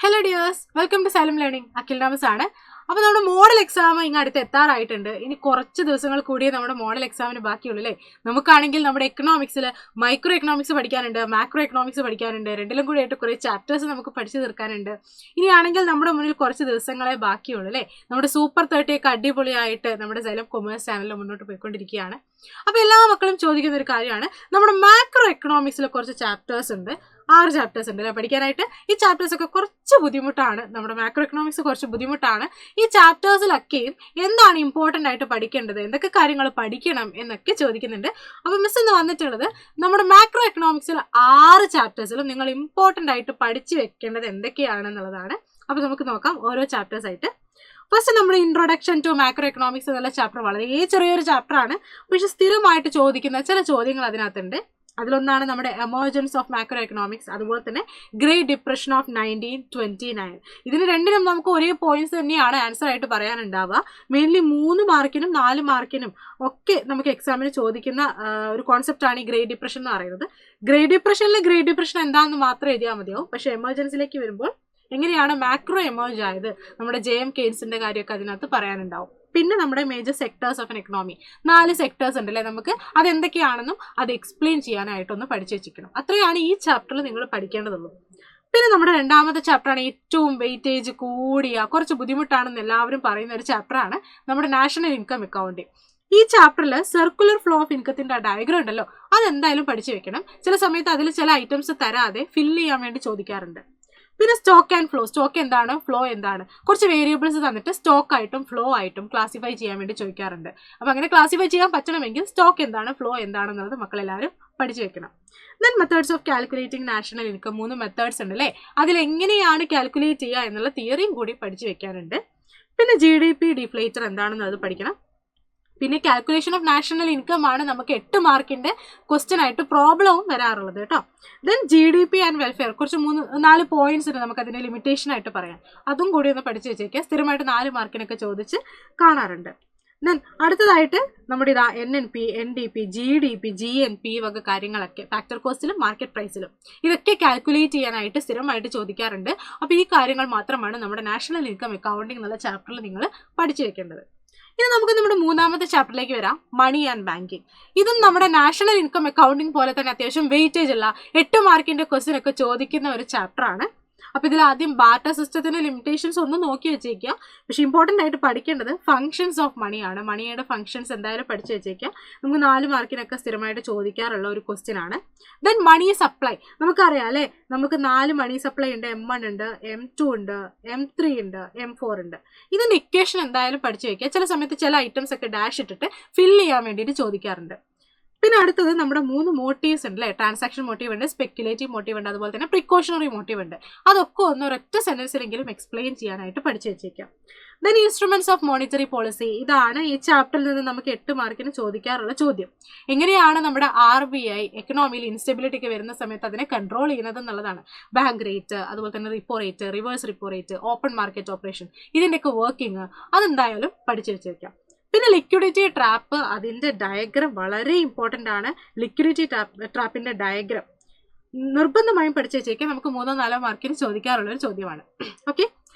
Hello dears, welcome to Xylem learning. Akhil Thomas ആണ്. അപ്പോൾ നമ്മുടെ മോഡൽ എക്സാം ഇങ്ങ് അടുത്ത് എത്താറായിട്ടുണ്ട്. ഇനി കുറച്ച് ദിവസങ്ങൾ കൂടിയേ നമ്മുടെ മോഡൽ എക്സാമിന് ബാക്കിയുള്ളൂ അല്ലേ. നമുക്കാണെങ്കിൽ നമ്മുടെ എക്കണോമിക്സിൽ മൈക്രോ എക്കണോമിക്സ് പഠിക്കാനുണ്ട്, മാക്രോ എക്കണോമിക്സ് പഠിക്കാനുണ്ട്. രണ്ടിലും കൂടി ആയിട്ട് കുറേ ചാപ്റ്റേഴ്സ് നമുക്ക് പഠിച്ചു തീർക്കാനുണ്ട്. ഇനിയാണെങ്കിൽ നമ്മുടെ മുന്നിൽ കുറച്ച് ദിവസങ്ങളെ ബാക്കിയുള്ളൂ അല്ലേ. നമ്മുടെ സൂപ്പർ 30 ഒക്കെ അടിപൊളിയായിട്ട് നമ്മുടെ സൈലം കൊമേഴ്സ് ചാനലിൽ മുന്നോട്ട് പോയിക്കൊണ്ടിരിക്കുകയാണ്. അപ്പോൾ എല്ലാ മക്കളും ചോദിക്കുന്ന ഒരു കാര്യമാണ്, നമ്മുടെ മാക്രോ എക്കണോമിക്സിൽ കുറച്ച് ചാപ്റ്റേഴ്സ് ഉണ്ട്, 6 ചാപ്റ്റേഴ്സ് ഉണ്ട് അല്ലേ പഠിക്കാനായിട്ട്. ഈ ചാപ്റ്റേഴ്സ് ഒക്കെ കുറച്ച് ബുദ്ധിമുട്ടാണ്, നമ്മുടെ മാക്രോ എക്കണോമിക്സ് കുറച്ച് ബുദ്ധിമുട്ടാണ്. ഈ ചാപ്റ്റേഴ്സിലൊക്കെയും എന്താണ് ഇമ്പോർട്ടൻ്റ് ആയിട്ട് പഠിക്കേണ്ടത്, എന്തൊക്കെ കാര്യങ്ങൾ പഠിക്കണം എന്നൊക്കെ ചോദിക്കുന്നുണ്ട്. അപ്പോൾ മിസ് ഇന്ന് വന്നിട്ടുള്ളത് നമ്മുടെ മാക്രോ എക്കണോമിക്സിൽ 6 ചാപ്റ്റേഴ്സിലും നിങ്ങൾ ഇമ്പോർട്ടൻ്റ് ആയിട്ട് പഠിച്ചു വെക്കേണ്ടത് എന്തൊക്കെയാണെന്നുള്ളതാണ്. അപ്പോൾ നമുക്ക് നോക്കാം ഓരോ ചാപ്റ്റേഴ്സ് ആയിട്ട്. ഫസ്റ്റ് നമ്മുടെ ഇൻട്രൊഡക്ഷൻ ടു മാക്രോ എക്കണോമിക്സ് എന്നുള്ള ചാപ്റ്റർ വളരെ ചെറിയൊരു ചാപ്റ്ററാണ്, പക്ഷെ സ്ഥിരമായിട്ട് ചോദിക്കുന്ന ചില ചോദ്യങ്ങൾ അതിനകത്തുണ്ട്. അതിലൊന്നാണ് നമ്മുടെ എമർജൻസ് ഓഫ് മാക്രോ എക്കണോമിക്സ്, അതുപോലെ തന്നെ ഗ്രേറ്റ് ഡിപ്രഷൻ ഓഫ് 1929. ഇതിന് രണ്ടിനും നമുക്ക് ഒരേ പോയിന്റ്സ് തന്നെയാണ് ആൻസർ ആയിട്ട് പറയാനുണ്ടാവുക. മെയിൻലി 3 മാർക്കിനും 4 മാർക്കിനും ഒക്കെ നമുക്ക് എക്സാമിന് ചോദിക്കുന്ന ഒരു കോൺസെപ്റ്റാണ് ഈ ഗ്രേറ്റ് ഡിപ്രഷൻ എന്ന് പറയുന്നത്. ഗ്രേറ്റ് ഡിപ്രഷൻ എന്താണെന്ന് മാത്രം എഴുതിയാൽ മതിയാവും. പക്ഷേ എമർജൻസിലേക്ക് വരുമ്പോൾ എങ്ങനെയാണ് മാക്രോ എമർജ് ആയത്, നമ്മുടെ JM കെയ്ൻസിന്റെ കാര്യമൊക്കെ അതിനകത്ത് പറയാനുണ്ടാവും. പിന്നെ നമ്മുടെ major sectors of N economy, 4 sectors ഉണ്ടല്ലേ, നമുക്ക് അതെന്തൊക്കെയാണെന്നും അത് എക്സ്പ്ലെയിൻ ചെയ്യാനായിട്ടൊന്ന് പഠിച്ചു വെച്ചിരിക്കണം. അത്രയാണ് ഈ ചാപ്റ്ററിൽ നിങ്ങൾ പഠിക്കേണ്ടതുള്ളൂ. പിന്നെ നമ്മുടെ രണ്ടാമത്തെ ചാപ്റ്ററാണ് ഏറ്റവും വെയിറ്റേജ് കൂടിയ, കുറച്ച് ബുദ്ധിമുട്ടാണെന്ന് എല്ലാവരും പറയുന്ന ഒരു ചാപ്റ്ററാണ് നമ്മുടെ നാഷണൽ ഇൻകം അക്കൗണ്ടിങ്. ഈ ചാപ്റ്ററിൽ സർക്കുലർ ഫ്ലോ ഓഫ് ഇൻകത്തിന്റെ ഡയഗ്രം ഉണ്ടല്ലോ, അതെന്തായാലും പഠിച്ചു വെക്കണം. ചില സമയത്ത് അതിൽ ചില ഐറ്റംസ് തരാതെ ഫില്ല് ചെയ്യാൻ വേണ്ടി ചോദിക്കാറുണ്ട്. പിന്നെ സ്റ്റോക്ക് ആൻഡ് ഫ്ലോ, സ്റ്റോക്ക് എന്താണ്, ഫ്ലോ എന്താണ്, കുറച്ച് വേരിയബിൾസ് തന്നിട്ട് സ്റ്റോക്ക് ആയിട്ടും ഫ്ലോ ആയിട്ടും ക്ലാസിഫൈ ചെയ്യാൻ വേണ്ടി ചോദിക്കാറുണ്ട്. അപ്പോൾ അങ്ങനെ ക്ലാസിഫൈ ചെയ്യാൻ പറ്റണമെങ്കിൽ സ്റ്റോക്ക് എന്താണ്, ഫ്ലോ എന്താണെന്നുള്ളത് മക്കളെല്ലാവരും പഠിച്ചു വെക്കണം. Then methods of calculating national income, 3 methods ഉണ്ട് അല്ലേ. അതിലെങ്ങനെയാണ് കാൽക്കുലേറ്റ് ചെയ്യുക എന്നുള്ള തിയറിയും കൂടി പഠിച്ചു വെക്കാനുണ്ട്. പിന്നെ GDP ഡിഫ്ലേറ്റർ എന്താണെന്ന് അത് പഠിക്കണം. പിന്നെ കാൽക്കുലേഷൻ ഓഫ് നാഷണൽ ഇൻകം ആണ് നമുക്ക് 8 മാർക്കിന്റെ ക്വസ്റ്റ്യൻ ആയിട്ട് പ്രോബ്ലവും വരാറുള്ളത് കേട്ടോ. ദെൻ GDP ആൻഡ് വെൽഫെയർ, കുറച്ച് 4 പോയിന്റ്സ് ഉണ്ട് നമുക്ക് അതിന്റെ ലിമിറ്റേഷൻ ആയിട്ട് പറയാം. അതും കൂടി ഒന്ന് പഠിച്ചു വെച്ചേക്കുക, സ്ഥിരമായിട്ട് 4 മാർക്കിനൊക്കെ ചോദിച്ച് കാണാറുണ്ട്. ദെൻ അടുത്തതായിട്ട് നമ്മുടെ ഇതാ NNP, NDP, GDP, GNP വക കാര്യങ്ങളൊക്കെ ഫാക്ടർ കോസ്റ്റിലും മാർക്കറ്റ് പ്രൈസിലും ഇതൊക്കെ കാൽക്കുലേറ്റ് ചെയ്യാനായിട്ട് സ്ഥിരമായിട്ട് ചോദിക്കാറുണ്ട്. അപ്പോൾ ഈ കാര്യങ്ങൾ മാത്രമാണ് നമ്മുടെ നാഷണൽ ഇൻകം അക്കൗണ്ടിങ് എന്നുള്ള ചാപ്റ്ററിൽ നിങ്ങൾ പഠിച്ചു വെക്കേണ്ടത്. ഇനി നമുക്ക് നമ്മുടെ മൂന്നാമത്തെ ചാപ്റ്ററിലേക്ക് വരാം, മണി ആൻഡ് ബാങ്കിങ്. ഇതും നമ്മുടെ നാഷണൽ ഇൻകം അക്കൗണ്ടിങ് പോലെ തന്നെ അത്യാവശ്യം വെയിറ്റേജ് ഉള്ള 8 മാർക്കിന്റെ ക്വസ്റ്റ്യൻ ഒക്കെ ചോദിക്കുന്ന ഒരു ചാപ്റ്ററാണ്. അപ്പോൾ ഇതിൽ ആദ്യം ബാർട്ടർ സിസ്റ്റത്തിന്റെ ലിമിറ്റേഷൻസ് ഒന്ന് നോക്കി വെച്ചേക്കുക. പക്ഷെ ഇമ്പോർട്ടൻ്റ് ആയിട്ട് പഠിക്കേണ്ടത് ഫംഗ്ഷൻസ് ഓഫ് മണിയാണ്. മണിയുടെ ഫംഗ്ഷൻസ് എന്തായാലും പഠിച്ചു വെച്ചേക്കുക, നമുക്ക് 4 മാർക്കിനൊക്കെ സ്ഥിരമായിട്ട് ചോദിക്കാറുള്ള ഒരു ക്വസ്റ്റ്യൻ ആണ്. ദെൻ മണി സപ്ലൈ, നമുക്കറിയാം അല്ലേ, നമുക്ക് 4 മണി സപ്ലൈ ഉണ്ട്, M1 ഉണ്ട്, M2 ഉണ്ട്, M3 ഉണ്ട്, M4 ഉണ്ട്. ഇതിന്റെ ഇക്വേഷൻ എന്തായാലും പഠിച്ചു വെക്കുക. ചില സമയത്ത് ചില ഐറ്റംസ് ഒക്കെ ഡാഷ് ഇട്ടിട്ട് ഫില്ല് ചെയ്യാൻ വേണ്ടിയിട്ട് ചോദിക്കാറുണ്ട്. പിന്നെ അടുത്തത് നമ്മുടെ 3 മോട്ടീവ്സ് ഉണ്ട് അല്ലേ. ട്രാൻസാക്ഷൻ മോട്ടീവ് ഉണ്ട്, സ്പെക്യുലേറ്റീവ് മോട്ടീവ് ഉണ്ട്, അതുപോലെ തന്നെ പ്രിക്കോഷണറി മോട്ടീവ് ഉണ്ട്. അതൊക്കെ ഒരൊറ്റ സെന്റൻസിലെങ്കിലും എക്സ്പ്ലെയിൻ ചെയ്യാനായിട്ട് പഠിച്ചു വെച്ചേക്കാം. Then instruments of monetary policy, ഇതാണ് ഈ ചാപ്റ്ററിൽ നിന്ന് നമുക്ക് 8 മാർക്കിന് ചോദിക്കാറുള്ള ചോദ്യം. എങ്ങനെയാണ് നമ്മുടെ RBI എക്കണോമിയിൽ ഇൻസ്റ്റെബിലിറ്റി ഒക്കെ വരുന്ന സമയത്ത് അതിനെ കൺട്രോൾ ചെയ്യുന്നത് എന്നുള്ളതാണ്. ബാങ്ക് റേറ്റ്, അതുപോലെ തന്നെ repo rate, reverse repo rate, open market operation, ഇതിൻ്റെയൊക്കെ വർക്കിംഗ് അതെന്തായാലും പഠിച്ചു വെച്ചേക്കാം. പിന്നെ ലിക്വിഡിറ്റി ട്രാപ്പ്, അതിൻ്റെ ഡയഗ്രം വളരെ ഇമ്പോർട്ടൻ്റ് ആണ്. ലിക്വിഡിറ്റി ട്രാപ്പിൻ്റെ ഡയഗ്രം നിർബന്ധമായും പഠിച്ചു വെച്ചേക്കാം, നമുക്ക് 3-4 മാർക്കിന് ചോദിക്കാറുള്ളൊരു ചോദ്യമാണ്. ഓക്കെ,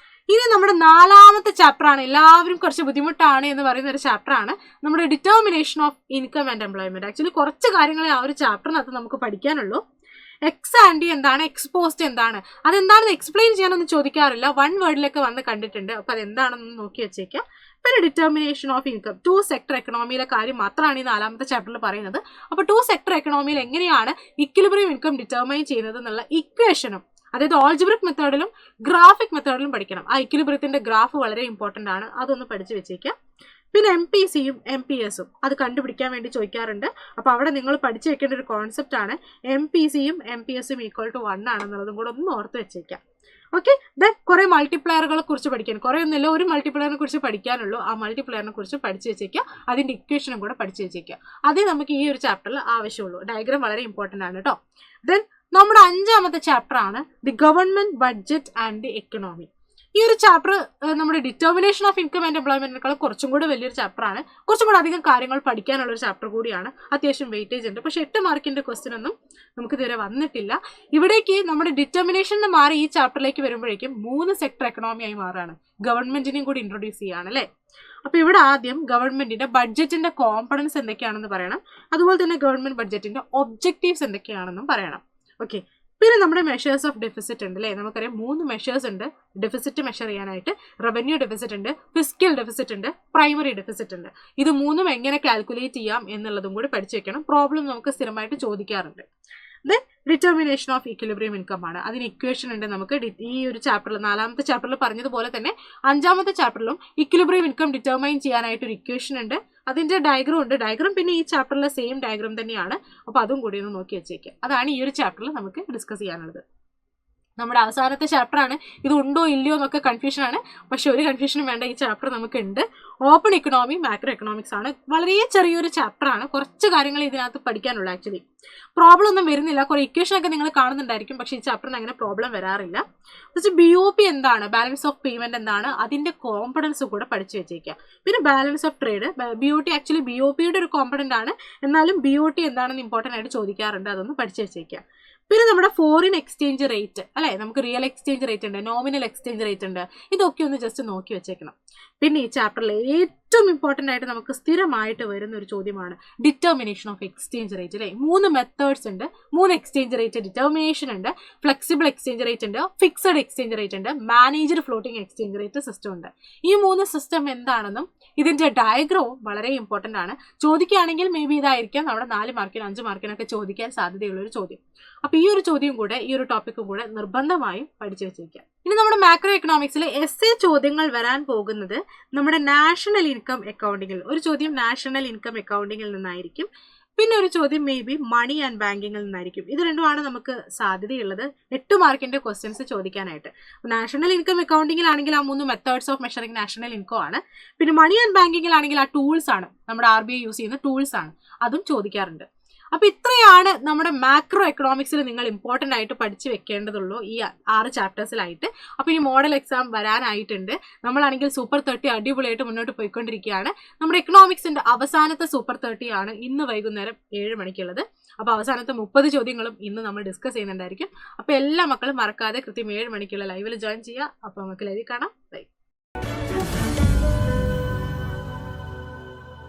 ഇനി നമ്മുടെ 4ാമത്തെ ചാപ്റ്ററാണ്, എല്ലാവരും കുറച്ച് ബുദ്ധിമുട്ടാണ് എന്ന് പറയുന്ന ഒരു ചാപ്റ്ററാണ് നമ്മുടെ determination of income and employment. Actually കുറച്ച് കാര്യങ്ങളെ ആ ഒരു ചാപ്റ്ററിനകത്ത് നമുക്ക് പഠിക്കാനുള്ളൂ. എക്സ് ആൻറ്റി എന്താണ്, എക്സ്പോസ്റ്റ് എന്താണ്, അതെന്താണെന്ന് എക്സ്പ്ലെയിൻ ചെയ്യാനൊന്നും ചോദിക്കാറില്ല, 1 വേർഡിലൊക്കെ വന്ന് കണ്ടിട്ടുണ്ട്. അപ്പോൾ അതെന്താണെന്ന് നോക്കി വെച്ചേക്കാം. പിന്നെ ഡിറ്റർമിനേഷൻ ഓഫ് ഇൻകം, 2 സെക്ടർ എക്കണോമിയിലെ കാര്യം മാത്രമാണ് ഈ 4ാമത്തെ ചാപ്റ്ററിൽ പറയുന്നത്. അപ്പോൾ 2 സെക്ടർ എക്കണോമിയിൽ എങ്ങനെയാണ് ഇക്വിലിബ്രിയം ഇൻകം ഡിറ്റർമൈൻ ചെയ്യുന്നത് എന്നുള്ള ഇക്വേഷനും, അതായത് ഓൾജിബ്രിക് മെത്തേഡിലും ഗ്രാഫിക് മെത്തേഡിലും പഠിക്കണം. ആ ഇക്വിലിബ്രിയത്തിന്റെ ഗ്രാഫ് വളരെ ഇമ്പോർട്ടൻ്റ് ആണ്, അതൊന്ന് പഠിച്ചു വെച്ചേക്കാം. പിന്നെ MPCയും MPSും അത് കണ്ടുപിടിക്കാൻ വേണ്ടി ചോദിക്കാറുണ്ട്. അപ്പോൾ അവിടെ നിങ്ങൾ പഠിച്ചു വെക്കേണ്ട ഒരു കോൺസെപ്റ്റ് ആണ് MPCയും MPSും = 1 ആണെന്നുള്ളതും കൂടെ ഒന്ന് ഓർത്ത് വെച്ചേക്കാം. ഓക്കെ, ദെൻ കുറേ മൾട്ടിപ്ലയറുകളെ കുറിച്ച് പഠിക്കാൻ, കുറേ ഒന്നുമില്ല, ഒരു മൾട്ടിപ്ലയറിനെ കുറിച്ച് പഠിക്കാനുള്ളൂ. ആ മൾട്ടിപ്ലയറിനെ കുറിച്ച് പഠിച്ചു വെച്ചേക്കുക, അതിൻ്റെ ഇക്വേഷനും കൂടെ പഠിച്ചു വെച്ചേക്കുക. അതേ നമുക്ക് ഈ ഒരു ചാപ്റ്ററിൽ ആവശ്യമുള്ളൂ. ഡയഗ്രാം വളരെ ഇമ്പോർട്ടൻ്റ് ആണ് കേട്ടോ. ദെൻ നമ്മുടെ 5ാമത്തെ ചാപ്റ്റർ ആണ് the government budget and the economy. ഈ ഒരു ചാപ്റ്റർ നമ്മുടെ ഡിറ്റർമിനേഷൻ ഓഫ് ഇൻകം ആൻഡ് എംപ്ലോയ്മെന്റിനേക്കാൾ കുറച്ചും കൂടെ വലിയൊരു ചാപ്റ്ററാണ്. കുറച്ചും കൂടെ അധികം കാര്യങ്ങൾ പഠിക്കാനുള്ള ഒരു ചാപ്റ്റർ കൂടിയാണ്. അത്യാവശ്യം വെയിറ്റേജ് ഉണ്ട്. പക്ഷെ 8 മാർക്കിന്റെ ക്വസ്റ്റ്യൻ ഒന്നും നമുക്ക് ഇതുവരെ വന്നിട്ടില്ല. ഇവിടേക്ക് നമ്മുടെ ഡിറ്റർമിനേഷൻ മാറി ഈ ചാപ്റ്ററിലേക്ക് വരുമ്പോഴേക്കും 3 സെക്ടർ എക്കണോമി ആയി മാറാണ്. ഗവൺമെന്റിനെയും കൂടി ഇൻട്രൊഡ്യൂസ് ചെയ്യാണ് അല്ലേ. അപ്പൊ ഇവിടെ ആദ്യം ഗവൺമെന്റിന്റെ ബഡ്ജറ്റിന്റെ കോമ്പണൻസ് എന്തൊക്കെയാണെന്ന് പറയണം. അതുപോലെ തന്നെ ഗവൺമെന്റ് ബഡ്ജറ്റിന്റെ ഒബ്ജക്റ്റീവ്സ് എന്തൊക്കെയാണെന്നും പറയണം. ഓക്കെ, പിന്നെ നമ്മുടെ മെഷേഴ്സ് ഓഫ് ഡെഫിസിറ്റ് ഉണ്ട് അല്ലേ. നമുക്കറിയാം 3 മെഷേഴ്സ് ഉണ്ട് ഡെഫിസിറ്റ് മെഷർ ചെയ്യാനായിട്ട്. റവന്യൂ ഡെഫിസിറ്റ് ഉണ്ട്, ഫിസ്ക്കൽ ഡെഫിസിറ്റ് ഉണ്ട്, പ്രൈമറി ഡെഫിസിറ്റ് ഉണ്ട്. ഇത് 3ഉം എങ്ങനെ കാൽക്കുലേറ്റ് ചെയ്യാം എന്നുള്ളതും കൂടി പഠിച്ചു വെക്കണം. പ്രോബ്ലം നമുക്ക് സ്ഥിരമായിട്ട് ചോദിക്കാറുണ്ട്. Then determination of equilibrium income ആണ്. അതിന് ഇക്വേഷൻ ഉണ്ട്. നമുക്ക് ഈ ഒരു ചാപ്റ്ററിൽ 4ാമത്തെ ചാപ്റ്ററിൽ പറഞ്ഞതുപോലെ തന്നെ 5ാമത്തെ ചാപ്റ്ററിലും ഇക്വിലിബ്രിയം ഇൻകം ഡിറ്റർമൈൻ ചെയ്യാനായിട്ട് ഒരു ഇക്വേഷൻ ഉണ്ട്. അതിന്റെ ഡയഗ്രം ഉണ്ട്. ഡയഗ്രം പിന്നെ ഈ ചാപ്റ്ററിലെ സെയിം ഡയഗ്രം തന്നെയാണ്. അപ്പോൾ അതും കൂടി ഒന്ന് നോക്കി വെച്ചേക്കാം. അതാണ് ഈ ഒരു ചാപ്റ്ററിൽ നമുക്ക് ഡിസ്കസ് ചെയ്യാനുള്ളത്. നമ്മുടെ അവസാനത്തെ ചാപ്റ്ററാണ്. ഇത് ഉണ്ടോ ഇല്ലയോ എന്നൊക്കെ കൺഫ്യൂഷൻ ആണ്. പക്ഷെ ഒരു കൺഫ്യൂഷനും വേണ്ട, ഈ ചാപ്റ്റർ നമുക്കുണ്ട്. ഓപ്പൺ ഇക്കണോമി, മാക്രോ എക്കണോമിക്സ് ആണ്. വളരെ ചെറിയൊരു ചാപ്റ്ററാണ്. കുറച്ച് കാര്യങ്ങൾ ഇതിനകത്ത് പഠിക്കാനുള്ളൂ. ആക്ച്വലി പ്രോബ്ലം ഒന്നും വരുന്നില്ല. കുറെ ഇക്വേഷൻ ഒക്കെ നിങ്ങൾ കാണുന്നുണ്ടായിരിക്കും. പക്ഷേ ഈ ചാപ്റ്ററിന് അങ്ങനെ പ്രോബ്ലം വരാറില്ല. പക്ഷേ BOP എന്താണ്, ബാലൻസ് ഓഫ് പേയ്മെന്റ് എന്താണ്, അതിന്റെ കോമ്പണൻസ് കൂടെ പഠിച്ചു വെച്ചേക്കുക. പിന്നെ balance of trade, BOT actually BOPയുടെ ഒരു കോമ്പണന്റ് ആണ്. എന്നാലും BOT എന്താണെന്ന് ഇമ്പോർട്ടൻ്റ് ആയിട്ട് ചോദിക്കാറുണ്ട്. അതൊന്ന് പഠിച്ചു വെച്ചേക്കുക. പിന്നെ നമ്മുടെ ഫോറിൻ എക്സ്ചേഞ്ച് റേറ്റ് അല്ലെ, നമുക്ക് റിയൽ എക്സ്ചേഞ്ച് റേറ്റ് ഉണ്ട്, നോമിനൽ എക്സ്ചേഞ്ച് റേറ്റ് ഉണ്ട്. ഇതൊക്കെ ഒന്ന് ജസ്റ്റ് നോക്കി വെച്ചേക്കണം. പിന്നെ ഈ ചാപ്റ്ററിൽ ഏറ്റവും ഇമ്പോർട്ടൻ്റ് ആയിട്ട് നമുക്ക് സ്ഥിരമായിട്ട് വരുന്ന ഒരു ചോദ്യമാണ് ഡിറ്റർമിനേഷൻ ഓഫ് എക്സ്ചേഞ്ച് റേറ്റ് അല്ലേ. 3 മെത്തേഡ്സ് ഉണ്ട്. 3 എക്സ്ചേഞ്ച് റേറ്റ് ഡിറ്റർമിനേഷൻ ഉണ്ട്, ഫ്ലെക്സിബിൾ എക്സ്ചേഞ്ച് റേറ്റ് ഉണ്ട്, ഫിക്സഡ് എക്സ്ചേഞ്ച് റേറ്റ് ഉണ്ട്, managed floating exchange rate system ഉണ്ട്. ഈ 3 സിസ്റ്റം എന്താണെന്നും ഇതിന്റെ ഡയഗ്രവും വളരെ ഇമ്പോർട്ടൻ്റ് ആണ്. ചോദിക്കുകയാണെങ്കിൽ മേ ബി ഇതായിരിക്കാം നമ്മുടെ 4 മാർക്കിന് 5 മാർക്കിനൊക്കെ ചോദിക്കാൻ സാധ്യതയുള്ള ഒരു ചോദ്യം. അപ്പൊ ഈ ഒരു ചോദ്യം കൂടെ, ഈ ഒരു ടോപ്പിക്കും കൂടെ നിർബന്ധമായും പഠിച്ചു വെച്ചേക്കാം. ഇനി നമ്മുടെ മാക്രോ എക്കണോമിക്സിലെ essay ചോദ്യങ്ങൾ വരാൻ പോകുന്നത് നമ്മുടെ നാഷണൽ ഇൻകം അക്കൗണ്ടിങ്ങിൽ. ഒരു ചോദ്യം നാഷണൽ ഇൻകം അക്കൗണ്ടിങ്ങിൽ നിന്നായിരിക്കും. പിന്നെ ഒരു ചോദ്യം മേ ബി മണി ആൻഡ് ബാങ്കിങ്ങിൽ നിന്നായിരിക്കും. ഇത് രണ്ടുമാണ് നമുക്ക് സാധ്യതയുള്ളത് 8 മാർക്കിന്റെ ക്വസ്റ്റ്യൻസ് ചോദിക്കാനായിട്ട്. നാഷണൽ ഇൻകം അക്കൗണ്ടിങ്ങിലാണെങ്കിൽ ആ 3 methods of measuring national income ആണ്. പിന്നെ മണി ആൻഡ് ബാങ്കിങ്ങിലാണെങ്കിൽ ആ ടൂൾസ് ആണ്, നമ്മുടെ RBI യൂസ് ചെയ്യുന്ന ടൂൾസ് ആണ്, അതും ചോദിക്കാറുണ്ട്. അപ്പൊ ഇത്രയാണ് നമ്മുടെ മാക്രോ എക്കണോമിക്സിൽ നിങ്ങൾ ഇമ്പോർട്ടൻ്റ് ആയിട്ട് പഠിച്ചു വെക്കേണ്ടതുള്ളൂ ഈ 6 ചാപ്റ്റേഴ്സിലായിട്ട്. അപ്പൊ ഇനി മോഡൽ എക്സാം വരാനായിട്ടുണ്ട്. നമ്മളാണെങ്കിൽ സൂപ്പർ 30 അടിപൊളിയായിട്ട് മുന്നോട്ട് പോയിക്കൊണ്ടിരിക്കുകയാണ്. നമ്മുടെ എക്കണോമിക്സിന്റെ അവസാനത്തെ സൂപ്പർ 30 ആണ് ഇന്ന് വൈകുന്നേരം 7 മണിക്കുള്ളത്. അപ്പൊ അവസാനത്തെ 30 ചോദ്യങ്ങളും ഇന്ന് നമ്മൾ ഡിസ്കസ് ചെയ്യുന്നുണ്ടായിരിക്കും. അപ്പൊ എല്ലാ മക്കളും മറക്കാതെ കൃത്യം 7 മണിക്കുള്ള ലൈവിൽ ജോയിൻ ചെയ്യുക. അപ്പൊ നമുക്ക് ലൈവിൽ കാണാം. ബൈ.